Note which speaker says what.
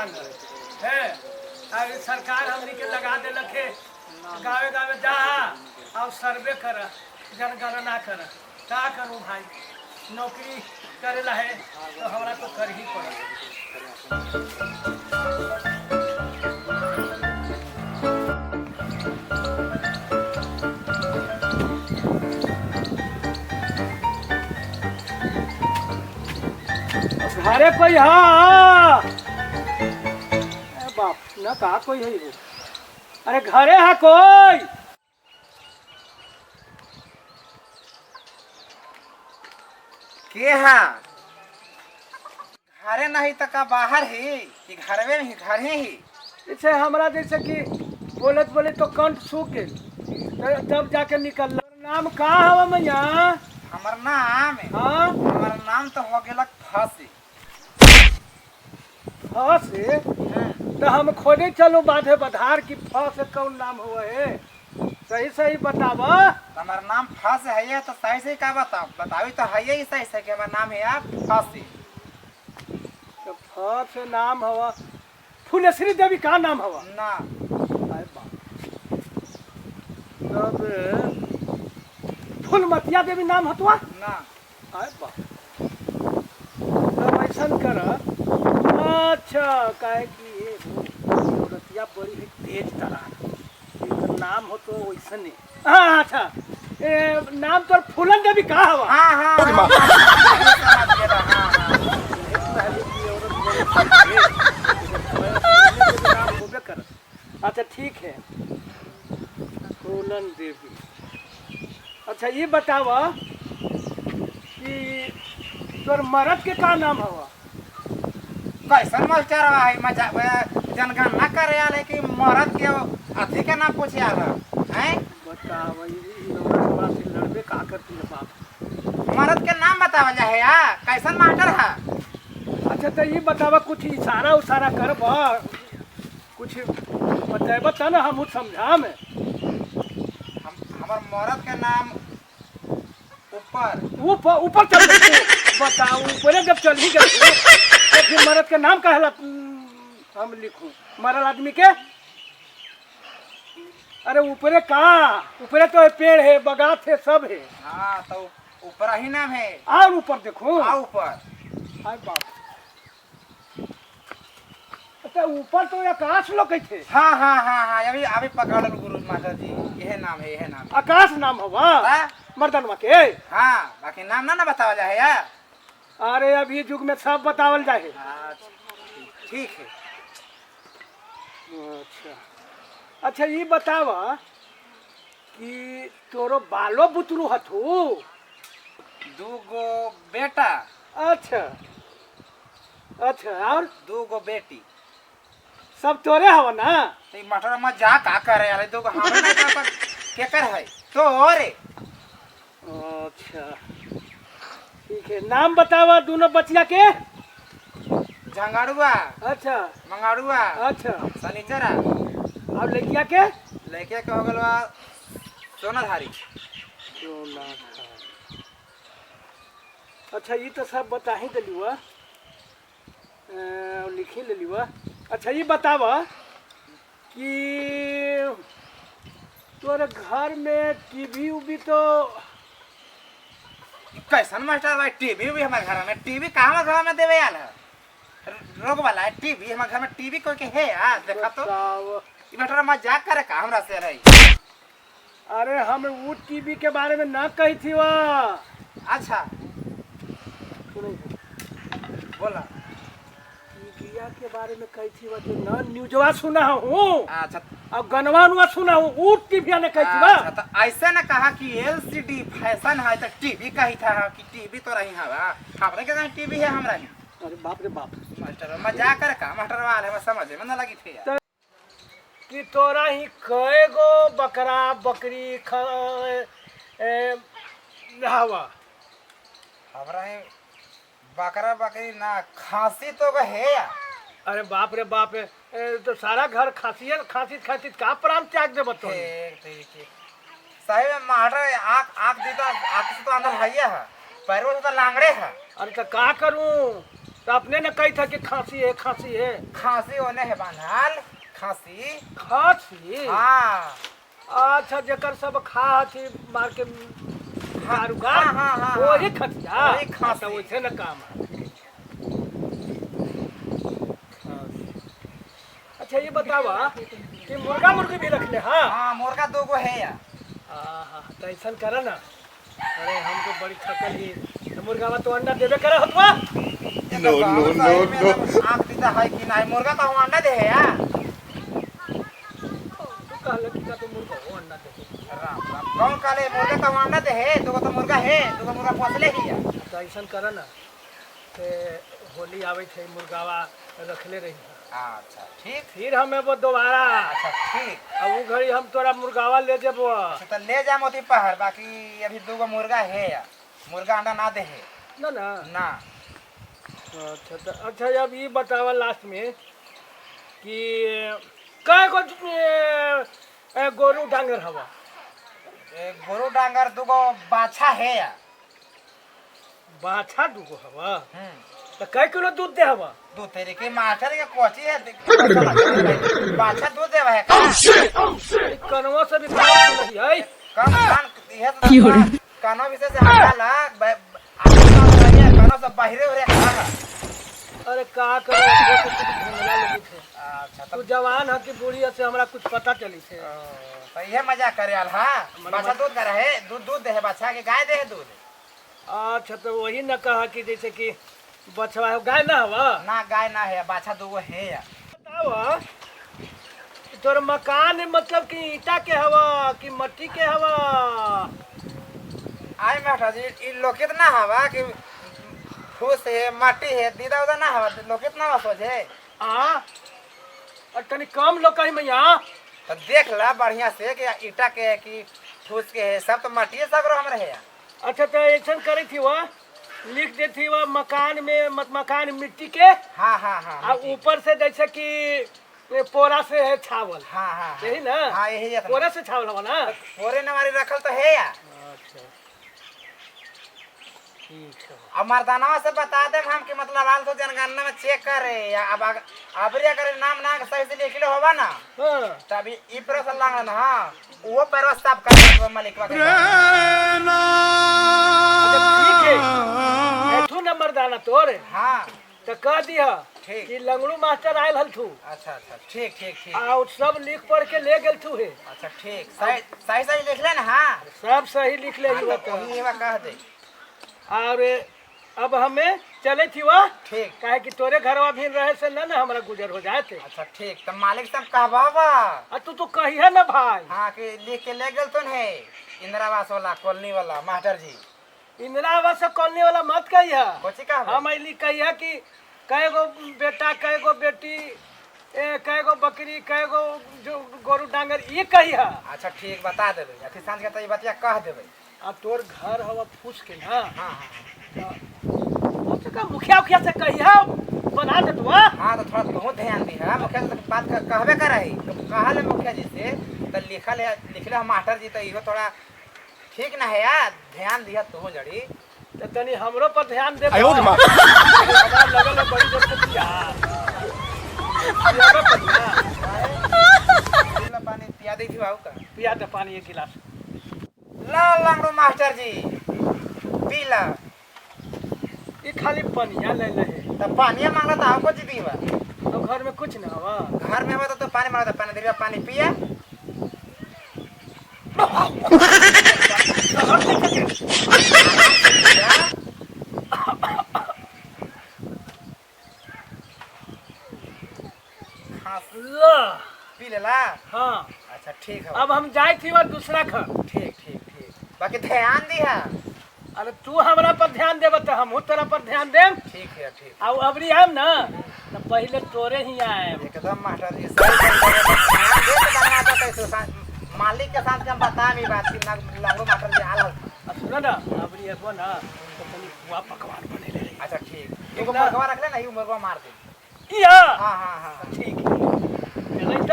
Speaker 1: मांगल है। अरे सरकार हमनी के लगा देलक है गावे गावे जा और सर्वे कर जनगणना कर का करूँ भाई। नौकरी करेला है तो हमरा तो कर ही पड़े। घरे कोई हा बाप न कहा कोई है वो। अरे घरे है कोई?
Speaker 2: के हा घरे नहीं तो का बाहर ही कि घरवे में ही घर ही
Speaker 1: जैसे हमरा जैसे कि बोलत बोले तो कंठ सूख गए तब जाके निकल। नाम का हवा मैया?
Speaker 2: हमर नाम
Speaker 1: हाँ
Speaker 2: हमर नाम तो हो गेलक फांसी।
Speaker 1: फ से तो हम खोजे चलो बाधे बधार की फ से कौन नाम हुआ है? सही सही बतावा।
Speaker 2: हमार नाम फांसी है तो सही सही का बताओ बतावी तो है ही सही सही कि हमार नाम है आप फांसी।
Speaker 1: तो फ से नाम हवा फुलेश्वरी देवी का नाम हवा
Speaker 2: ना
Speaker 1: अरे बाप। तब फुलमतिया देवी नाम हतवा
Speaker 2: ना
Speaker 1: अरे बाप। तब ऐसा कर अच्छा काहे कि ये औरतिया बड़ी है तेज तरह नाम हो तो वैसा नहीं। हाँ अच्छा नाम तो फूलन देवी का हवा?
Speaker 2: हाँ हाँ समझ गेला हाँ हाँ
Speaker 1: पहले की औरत बड़ी नाम होबे कर। अच्छा ठीक है फूलन देवी। अच्छा ये बतावा कि तोर मरद के का नाम हवा?
Speaker 2: कैसन मास्टर है मजा जनगणना करे आले कि मरद के अथी के नाम पूछे आला हैं?
Speaker 1: बतावा ये से लड़बे का करती है बाप।
Speaker 2: मरद के नाम बतावा जा है या कैसन मास्टर है?
Speaker 1: अच्छा तो ये बतावा कुछ इशारा उसारा कर कुछ बताएबा तब ना हम समझा में।
Speaker 2: हमर मरद के नाम ऊपर
Speaker 1: ऊपर ऊपर चल बताओ ऊपर जब चल ही गए तो फिर मरद के नाम कहला हम लिखूं मरल आदमी के? अरे ऊपरे का ऊपरे तो पेड़ है बगात है सब है।
Speaker 2: हाँ तो ऊपर ही नाम है।
Speaker 1: और ऊपर देखो
Speaker 2: आ ऊपर
Speaker 1: हाय बाप। अच्छा ऊपर तो आकाश लोग थे।
Speaker 2: हाँ हाँ हाँ हाँ अभी अभी पकड़ गुरु मास्टर जी यह नाम है यह नाम
Speaker 1: आकाश नाम हवा
Speaker 2: है।
Speaker 1: मर्दनवा के?
Speaker 2: हाँ बाकी नाम ना बतावा जा है या?
Speaker 1: अरे अभी युग में सब बतावल जाए।
Speaker 2: ठीक है।
Speaker 1: अच्छा अच्छा ये बतावा कि तोरो बालो बुतरू हथू?
Speaker 2: दू गो बेटा
Speaker 1: अच्छा अच्छा और
Speaker 2: दू गो बेटी।
Speaker 1: सब तोरे हवा ना?
Speaker 2: तो मटर में जा का करे अरे दू गो हमें नहीं पता के कर है तो रे।
Speaker 1: अच्छा ठीक है नाम बतावा दोनों बच्चिया के।
Speaker 2: झंगाड़ुआ
Speaker 1: अच्छा
Speaker 2: मंगाड़ुआ
Speaker 1: अच्छा
Speaker 2: शनिचरा
Speaker 1: और लड़किया के?
Speaker 2: लड़के के हो गल बा सोनाधारी।
Speaker 1: अच्छा ये तो सब बता ही दिलुआ लिखी ले लिवा। अच्छा ये बतावा कि तोरे घर में टीवी उवी तो
Speaker 2: कैसन मास्टर भाई टीवी भी हमारे घर में टीवी कहाँ घर में देवे आल है रोग वाला है टीवी हमारे घर में टीवी कोई के है यार देखा तो ये बेटा मजाक करे का हमरा से रही।
Speaker 1: अरे हम वो टीवी के बारे में ना कही थी वह।
Speaker 2: अच्छा बोला
Speaker 1: टीविया के बारे में कही थी वह जो ना न्यूजवा सुना हूँ।
Speaker 2: अच्छा
Speaker 1: अब गनवा सुना हूँ वो टीविया ने कही थी वह।
Speaker 2: अच्छा तो ऐसे ना कहा कि एलसीडी फैशन है तो टीवी कही था कि टीवी तो रही है हमारे के कहीं टीवी है हमरा ही।
Speaker 1: अरे बाप रे बाप
Speaker 2: मास्टर मजाक करे का मास्टर वाले में समझ में ना लगी थी यार।
Speaker 1: कि तोरा ही कए गो बकरा बकरी हवा?
Speaker 2: हमरा ही बकरा बकरी ना खांसी तो है यार।
Speaker 1: अरे बाप रे बाप तो सारा घर खांसी खांसी का प्राण त्याग दे बतो।
Speaker 2: ठीक सही में मास्टर आँख दी तो आँख से तो अंदर है पैरों से तो लांगड़े है।
Speaker 1: अरे तो का करूं तो अपने ने कही था कि खांसी है खांसी है।
Speaker 2: खांसी होने है बांधल खांसी।
Speaker 1: खांसी
Speaker 2: हाँ
Speaker 1: अच्छा जकर सब खा थी मार के कारुगा
Speaker 2: हाँ, हाँ, हाँ,
Speaker 1: वही
Speaker 2: हाँ।
Speaker 1: खतिया
Speaker 2: वही खांसी।
Speaker 1: तो वैसे न काम है। अच्छा ये बतावा कि मुर्गा मुर्गी भी रख ले। हाँ
Speaker 2: हाँ मुर्गा 2 गो है या।
Speaker 1: हाँ तो ऐसा करा ना। अरे हमको बड़ी थकल ही तो मुर्गा में तो अंडा देवे करे होतवा।
Speaker 2: नो नो नो नो आंख दीदा है कि नहीं मुर्गा तो हम अंडा दे है या।
Speaker 1: तू कहले कि का तो मुर्गा वो अंडा दे।
Speaker 2: राम राम कौन काले मुर्गा तो हम अंडा दे है 2 गो तो मुर्गा है 2 गो मुर्गा पोसले ही या।
Speaker 1: तो ऐसा करा ना कि होली आवे थे मुर्गावा रखले रही।
Speaker 2: अच्छा ठीक।
Speaker 1: फिर हमें वो दोबारा
Speaker 2: अच्छा ठीक।
Speaker 1: अब वो घड़ी हम तोरा मुर्गावा ले जब
Speaker 2: तो ले जा मोती पहाड़ बाकी अभी 2 गो मुर्गा है या मुर्गा अंडा ना दे है
Speaker 1: ना ना।
Speaker 2: ना।
Speaker 1: अच्छा तो अच्छा अब ये बतावा लास्ट में कि काय को गोरू डांगर हवा।
Speaker 2: गोरू डांगर 2 गो बाछा है या।
Speaker 1: बाछा दुगो हवा तो कै किलो दूध दे हवा।
Speaker 2: दूध तेरे के मास्टर के कोची है बाछा दूध देवा है का।
Speaker 1: कनवा से भी काम नहीं है
Speaker 2: कम कान यह तो कानो विषय से हटाला कानो सब बाहरे हो रहे।
Speaker 1: अरे का करे वो तो कुछ घुमला लगी थे।
Speaker 2: अच्छा
Speaker 1: तू जवान है कि बूढ़ी है से हमरा कुछ पता चली थे।
Speaker 2: तो यह मजाक करे आल हां बाछा दूध दे रहे दूध दे है बाछा के गाय दे है दूध।
Speaker 1: अच्छा तो वही न कहा कि जैसे कि बछवा है गाय ना हवा
Speaker 2: ना गाय ना है बाछा 2 गो है या।
Speaker 1: बतावा तोर मकान मतलब कि ईटा के हवा कि मट्टी के हवा।
Speaker 2: आई मास्टर जी इ लोकित ना हवा कि फूस है माटी है दीदा उदा ना हवा लोकित ना सोचे।
Speaker 1: और तनी कम लोग कहीं मैया
Speaker 2: तो देख ला बढ़िया से कि ईटा के है कि फूस के है सब तो माटी सगरो हम रहे।
Speaker 1: अच्छा तो ऐसा करी थी वह लिख देती वह मकान में मकान मिट्टी के।
Speaker 2: हाँ हाँ हाँ
Speaker 1: और ऊपर से जैसे कि पोरा से है छावल।
Speaker 2: हाँ हाँ
Speaker 1: यही ना।
Speaker 2: हाँ यही है
Speaker 1: पोरा से छावल हवा ना।
Speaker 2: पोरे नवारी रखल तो है या।
Speaker 1: अच्छा ठीक है।
Speaker 2: अब मर्दानवा से बता दे हम कि मतलब हाल तो जनगणना में चेक करे या अब अबरिया करे नाम ना सही से लिख लो होगा ना।
Speaker 1: हाँ
Speaker 2: तभी ई प्रोसेस लागल ना। हां वो पैरवा साफ कर मालिकवा के।
Speaker 1: अच्छा ठीक है एथु नंबर दाना तोरे।
Speaker 2: हां
Speaker 1: तो कह दिया
Speaker 2: ठीक।
Speaker 1: कि लंगड़ू मास्टर आयल हल थू
Speaker 2: अच्छा अच्छा ठीक ठीक ठीक।
Speaker 1: और सब लिख पढ़ के ले गेल थू है।
Speaker 2: अच्छा ठीक सही सही लिख ले ना। हां
Speaker 1: सब सही लिख ले ही
Speaker 2: तो वही है कह दे।
Speaker 1: और अब हमें चले थी वह
Speaker 2: ठीक
Speaker 1: काहे कि तोरे घरवा भी रहे से ना ना हमारा गुजर हो जाए थे।
Speaker 2: अच्छा ठीक तो मालिक साहब कहबावा।
Speaker 1: तू कही है ना भाई।
Speaker 2: हाँ कि लिख के ले गल तो है इंदिरा आवास वाला कॉलोनी वाला मास्टर जी।
Speaker 1: इंदिरा आवास कॉलोनी वाला मत कहिया।
Speaker 2: कोची का
Speaker 1: हम ऐली कहिया कि कै गो बेटा कै गो बेटी कै गो बकरी कै गो जो गोरू डांगर ये कहिया।
Speaker 2: अच्छा ठीक बता देबे अथी सांझ के तो ये बतिया कह देबे।
Speaker 1: अब तोर घर हवा फूस के ना।
Speaker 2: हां
Speaker 1: का मुखिया उखिया से कहिया बना दे तू।
Speaker 2: हाँ तो थोड़ा बहुत ध्यान दी है मुखिया से बात कहबे कर रही तो कहा ले मुखिया जी से तो लिखले मास्टर जी तो इहो थोड़ा ठीक ना है यार ध्यान दिया तू जड़ी
Speaker 1: तो तनी हमरो पर ध्यान दे।
Speaker 3: आयो रे मां
Speaker 1: हमरा लगल है बड़ी देर से यार
Speaker 2: पानी पिया दी थी बाबू का।
Speaker 1: पिया दे पानी एक गिलास।
Speaker 2: ला लंगड़ू मास्टर जी पी ला।
Speaker 1: ये खाली पनिया ले ले है।
Speaker 2: तो पानी मांगला तो आपको जी दी बा।
Speaker 1: तो घर में कुछ ना हवा।
Speaker 2: घर में हवा तो पानी मांगता पानी दे पानी पिया। पी ले ला।
Speaker 1: हाँ
Speaker 2: अच्छा ठीक है।
Speaker 1: अब हम जाए थी वह दूसरा घर।
Speaker 2: ठीक ठीक ठीक बाकी ध्यान दिया।
Speaker 1: अरे तू हमरा पर ध्यान देब तो हम तेरा पर ध्यान देम।
Speaker 2: ठीक है ठीक।
Speaker 1: अब अबरी आएम ना तो पहले तोरे ही आएम।
Speaker 2: एकदम मास्टर जी ध्यान दे तो मालिक के साथ हम बता भी बात कि लंगड़ू मास्टर जी आल।
Speaker 1: सुनो ना अबरी एबो ना तो तनी पुआ पकवान बने ले।
Speaker 2: अच्छा ठीक एगो मुर्गा रख ले ना यू मुर्गा मार दे।
Speaker 1: इया
Speaker 2: हां हां हां
Speaker 1: ठीक है चलै त